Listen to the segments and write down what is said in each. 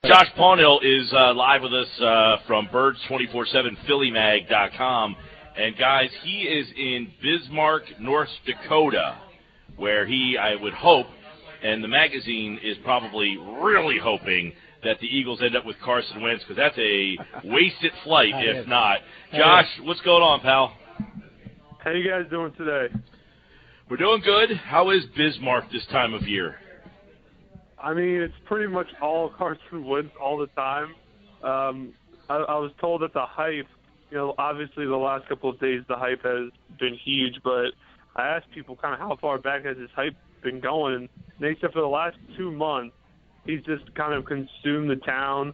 Josh Paunil is live with us from Birds247 PhillyMag.com. And, guys, he is in Bismarck, North Dakota, where I would hope, and the magazine is probably really hoping, that the Eagles end up with Carson Wentz, because that's a wasted flight if not. Josh, what's going on, pal? How you guys doing today? We're doing good. How is Bismarck this time of year? I mean, it's pretty much all Carson Wentz all the time. I was told that the hype, obviously the last couple of days the hype has been huge, but I asked people kind of how far back has this hype been going, and they said for the last 2 months, he's just kind of consumed the town.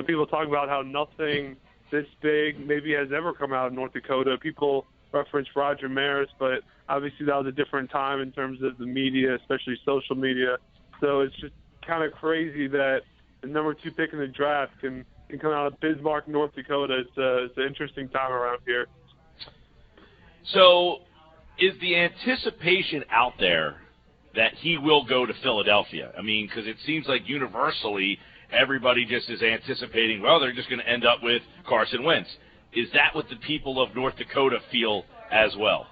People talk about how nothing this big maybe has ever come out of North Dakota. People reference Roger Maris, but obviously that was a different time in terms of the media, especially social media. So it's just kind of crazy that the number 2 pick in the draft can come out of Bismarck, North Dakota. It's an interesting time around here. So is the anticipation out there that he will go to Philadelphia? I mean, because it seems like universally everybody just is anticipating, well, they're just going to end up with Carson Wentz. Is that what the people of North Dakota feel as well?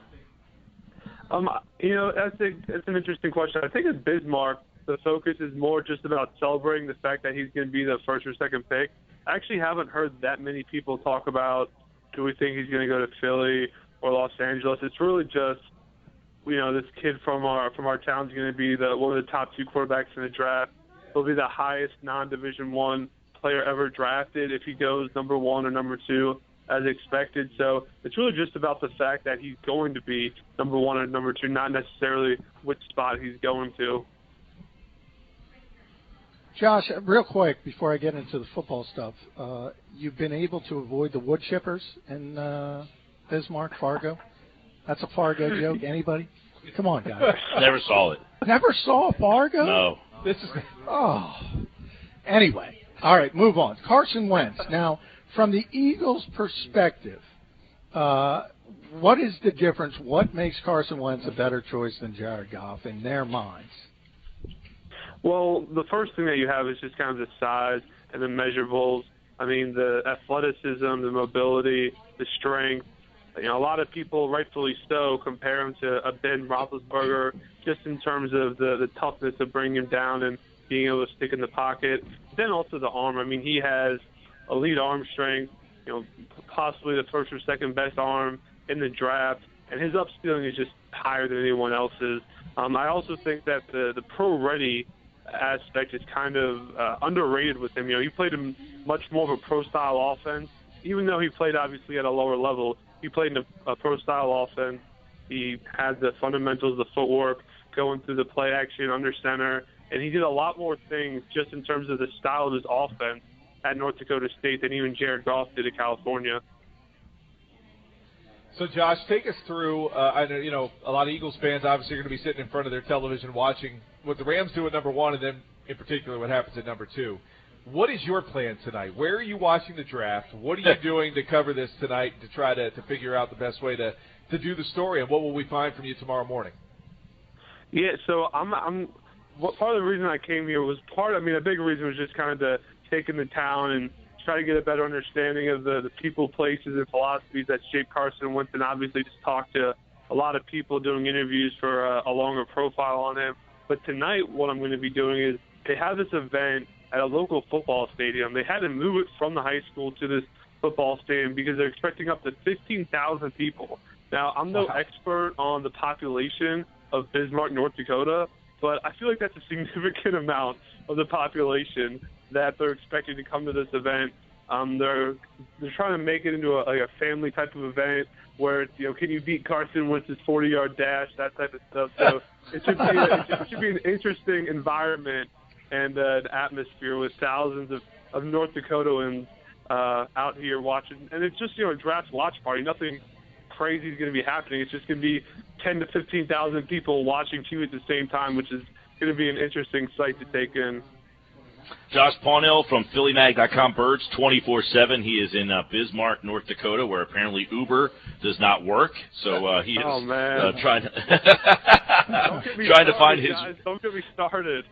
That's an interesting question. I think in Bismarck, the focus is more just about celebrating the fact that he's going to be the first or second pick. I actually haven't heard that many people talk about, do we think he's going to go to Philly or Los Angeles? It's really just, this kid from our town is going to be one of the top 2 quarterbacks in the draft. He'll be the highest non-Division I player ever drafted if he goes number 1 or number 2 as expected. So it's really just about the fact that he's going to be number 1 or number 2, not necessarily which spot he's going to. Josh, real quick before I get into the football stuff, you've been able to avoid the wood chippers in Bismarck, Fargo? That's a Fargo joke. Anybody? Come on, guys. Never saw it. Never saw Fargo? No. Anyway, all right, move on. Carson Wentz. Now, from the Eagles' perspective, what is the difference? What makes Carson Wentz a better choice than Jared Goff in their minds? Well, the first thing that you have is just kind of the size and the measurables. I mean, the athleticism, the mobility, the strength. A lot of people, rightfully so, compare him to a Ben Roethlisberger just in terms of the toughness of bringing him down and being able to stick in the pocket. Then also the arm. I mean, he has elite arm strength, possibly the first or second best arm in the draft, and his upskilling is just higher than anyone else's. I also think that the pro-ready aspect is kind of underrated with him. He played in much more of a pro-style offense. Even though he played, obviously, at a lower level, he played in a pro-style offense. He had the fundamentals, the footwork, going through the play action under center, and he did a lot more things just in terms of the style of his offense at North Dakota State than even Jared Goff did at California. So, Josh, take us through, I know, a lot of Eagles fans obviously are going to be sitting in front of their television watching what the Rams do at number 1 and then, in particular, what happens at number 2. What is your plan tonight? Where are you watching the draft? What are you doing to cover this tonight to try to figure out the best way to do the story, and what will we find from you tomorrow morning? Yeah, so part of the reason I came here was a big reason was just kind of to take in the town and try to get a better understanding of the people, places, and philosophies that shape Carson Wentz, and obviously just talk to a lot of people doing interviews for a longer profile on him. But tonight what I'm going to be doing is they have this event at a local football stadium. They had to move it from the high school to this football stadium because they're expecting up to 15,000 people. Now, I'm no expert on the population of Bismarck, North Dakota, but I feel like that's a significant amount of the population that they're expecting to come to this event. They're trying to make it into a family type of event where it's, can you beat Carson Wentz's 40-yard dash, that type of stuff. So it should be an interesting environment and an atmosphere with thousands of North Dakotans out here watching. And it's just, a draft watch party. Nothing crazy is going to be happening. It's just going to be 10 to 15,000 people watching two at the same time, which is going to be an interesting sight to take in. Josh Paunil from PhillyMag.com, Birds247. He is in Bismarck, North Dakota, where apparently Uber does not work. So he is trying to find his. Guys, don't get me started.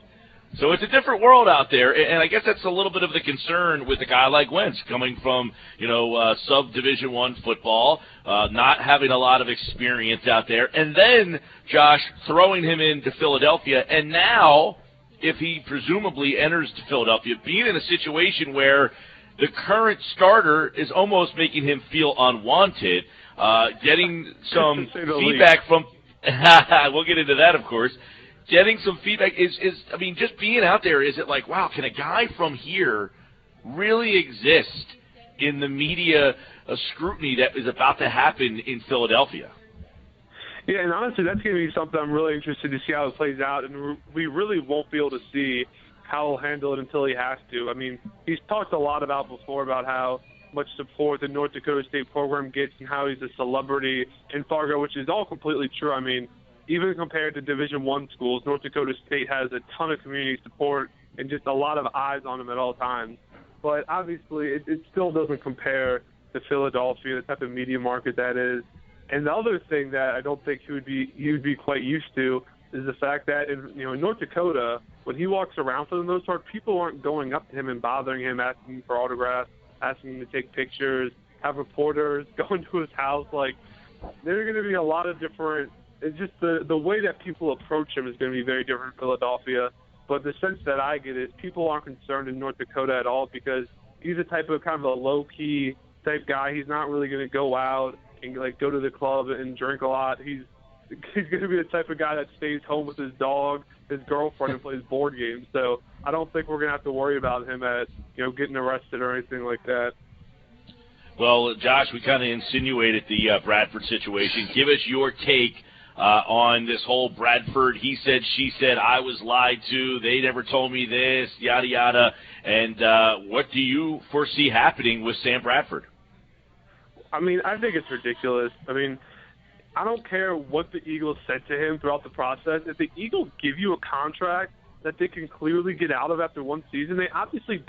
So it's a different world out there, and I guess that's a little bit of the concern with a guy like Wentz coming from, sub-Division I football, not having a lot of experience out there, and then, Josh, throwing him into Philadelphia, and now, if he presumably enters to Philadelphia, being in a situation where the current starter is almost making him feel unwanted, getting some feedback from – we'll get into that, of course – getting some feedback just being out there, is it like, wow, can a guy from here really exist in the media scrutiny that is about to happen in Philadelphia? Yeah, and honestly, that's going to be something I'm really interested to see how it plays out, and we really won't be able to see how he'll handle it until he has to. I mean, he's talked a lot before about how much support the North Dakota State program gets and how he's a celebrity in Fargo, which is all completely true. I mean, even compared to Division I schools, North Dakota State has a ton of community support and just a lot of eyes on him at all times. But obviously, it still doesn't compare to Philadelphia, the type of media market that is. And the other thing that I don't think he would be quite used to is the fact that in North Dakota, when he walks around for the most part, people aren't going up to him and bothering him, asking him for autographs, asking him to take pictures, have reporters going to his house. Like, there are going to be a lot of different. It's just the way that people approach him is going to be very different in Philadelphia. But the sense that I get is people aren't concerned in North Dakota at all because he's a type of kind of a low-key type guy. He's not really going to go out and go to the club and drink a lot. He's going to be the type of guy that stays home with his dog, his girlfriend, and plays board games. So I don't think we're going to have to worry about him getting arrested or anything like that. Well, Josh, we kind of insinuated the Bradford situation. Give us your take on this whole Bradford, he said, she said, I was lied to, they never told me this, yada, yada. And what do you foresee happening with Sam Bradford? I mean, I think it's ridiculous. I mean, I don't care what the Eagles said to him throughout the process. If the Eagles give you a contract that they can clearly get out of after one season, they obviously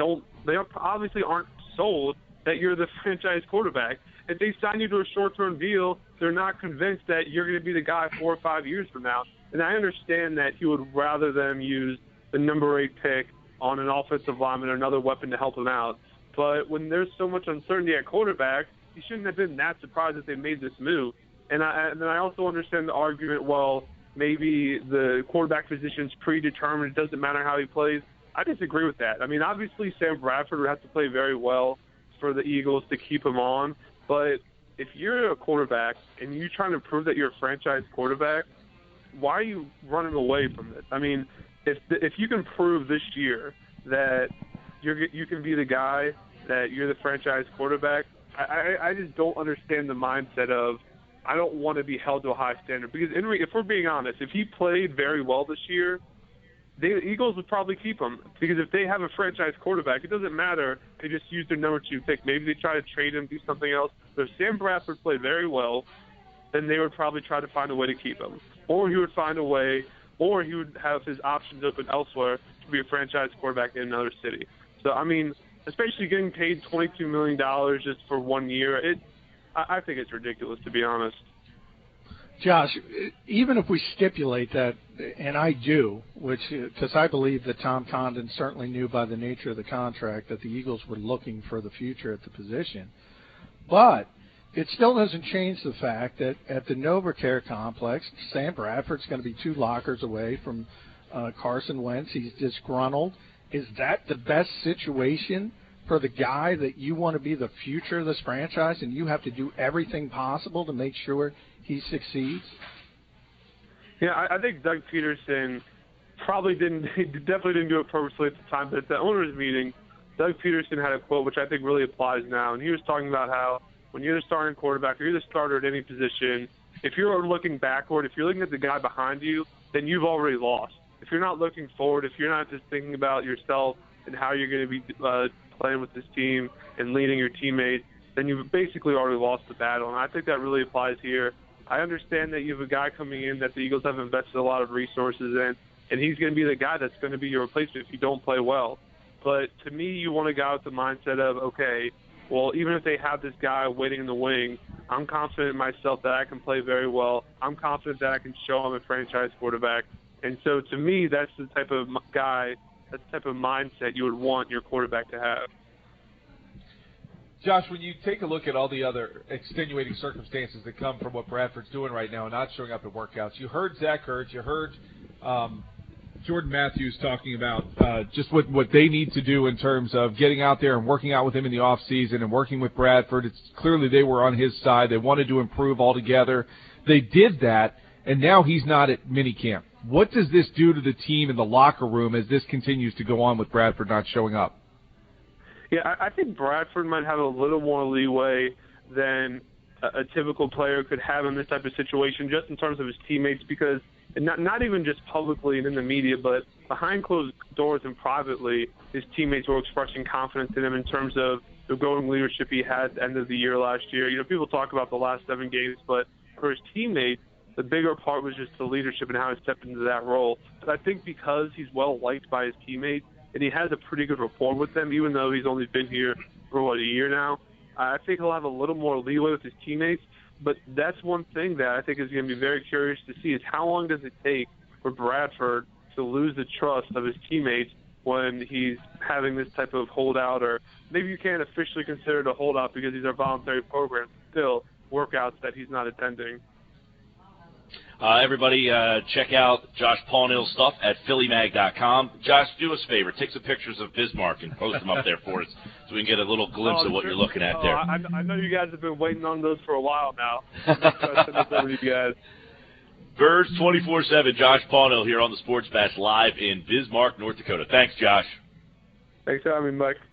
aren't sold that you're the franchise quarterback. If they sign you to a short-term deal, they're not convinced that you're going to be the guy 4 or 5 years from now. And I understand that he would rather them use the number 8 pick on an offensive lineman or another weapon to help him out. But when there's so much uncertainty at quarterback, he shouldn't have been that surprised that they made this move. And I also understand the argument, well, maybe the quarterback position's predetermined. It doesn't matter how he plays. I disagree with that. I mean, obviously Sam Bradford would have to play very well for the Eagles to keep him on. But if you're a quarterback and you're trying to prove that you're a franchise quarterback, why are you running away from this? I mean, if you can prove this year that you can be the guy, that you're the franchise quarterback, I just don't understand the mindset of I don't want to be held to a high standard. Because if we're being honest, if he played very well this year, the Eagles would probably keep him. Because if they have a franchise quarterback, it doesn't matter. They just use their number 2 pick. Maybe they try to trade him, do something else. But if Sam Bradford played very well, then they would probably try to find a way to keep him. Or he would find a way, or he would have his options open elsewhere to be a franchise quarterback in another city. So, I mean, especially getting paid $22 million just for 1 year, I think it's ridiculous, to be honest. Josh, even if we stipulate that, and I do, because I believe that Tom Condon certainly knew by the nature of the contract that the Eagles were looking for the future at the position, but it still doesn't change the fact that at the NovaCare complex, Sam Bradford's going to be 2 lockers away from Carson Wentz. He's disgruntled. Is that the best situation for the guy that you want to be the future of this franchise, and you have to do everything possible to make sure he succeeds? Yeah, I think Doug Peterson definitely didn't do it purposely at the time, but at the owners' meeting, Doug Peterson had a quote which I think really applies now, and he was talking about how when you're the starting quarterback or you're the starter at any position, if you're looking backward, if you're looking at the guy behind you, then you've already lost. If you're not looking forward, if you're not just thinking about yourself and how you're going to be playing with this team and leading your teammates, then you've basically already lost the battle. And I think that really applies here. I understand that you have a guy coming in that the Eagles have invested a lot of resources in, and he's going to be the guy that's going to be your replacement if you don't play well. But to me, you want to go with the mindset of, okay, well, even if they have this guy waiting in the wing, I'm confident in myself that I can play very well. I'm confident that I can show I'm a franchise quarterback. And so to me, that's the type of guy the type of mindset you would want your quarterback to have. Josh, when you take a look at all the other extenuating circumstances that come from what Bradford's doing right now and not showing up at workouts, you heard Zach Ertz, you heard Jordan Matthews talking about just what they need to do in terms of getting out there and working out with him in the offseason and working with Bradford. It's clearly they were on his side. They wanted to improve altogether. They did that, and now he's not at minicamp. What does this do to the team in the locker room as this continues to go on with Bradford not showing up? Yeah, I think Bradford might have a little more leeway than a typical player could have in this type of situation, just in terms of his teammates, because not even just publicly and in the media, but behind closed doors and privately, his teammates were expressing confidence in him in terms of the growing leadership he had at the end of the year last year. You know, people talk about the last 7 games, but for his teammates, the bigger part was just the leadership and how he stepped into that role. But I think because he's well-liked by his teammates, and he has a pretty good rapport with them, even though he's only been here for, a year now, I think he'll have a little more leeway with his teammates. But that's one thing that I think is going to be very curious to see is how long does it take for Bradford to lose the trust of his teammates when he's having this type of holdout, or maybe you can't officially consider it a holdout because these are voluntary programs, still workouts that he's not attending. Everybody, check out Josh Paunil's stuff at PhillyMag.com. Josh, do us a favor. Take some pictures of Bismarck and post them up there for us so we can get a little glimpse of what you're looking at there. I know you guys have been waiting on those for a while now. I'm going to send this over to you guys. Birds 24/7, Josh Paunil here on the Sports Bash live in Bismarck, North Dakota. Thanks, Josh. Thanks for having me, Mike.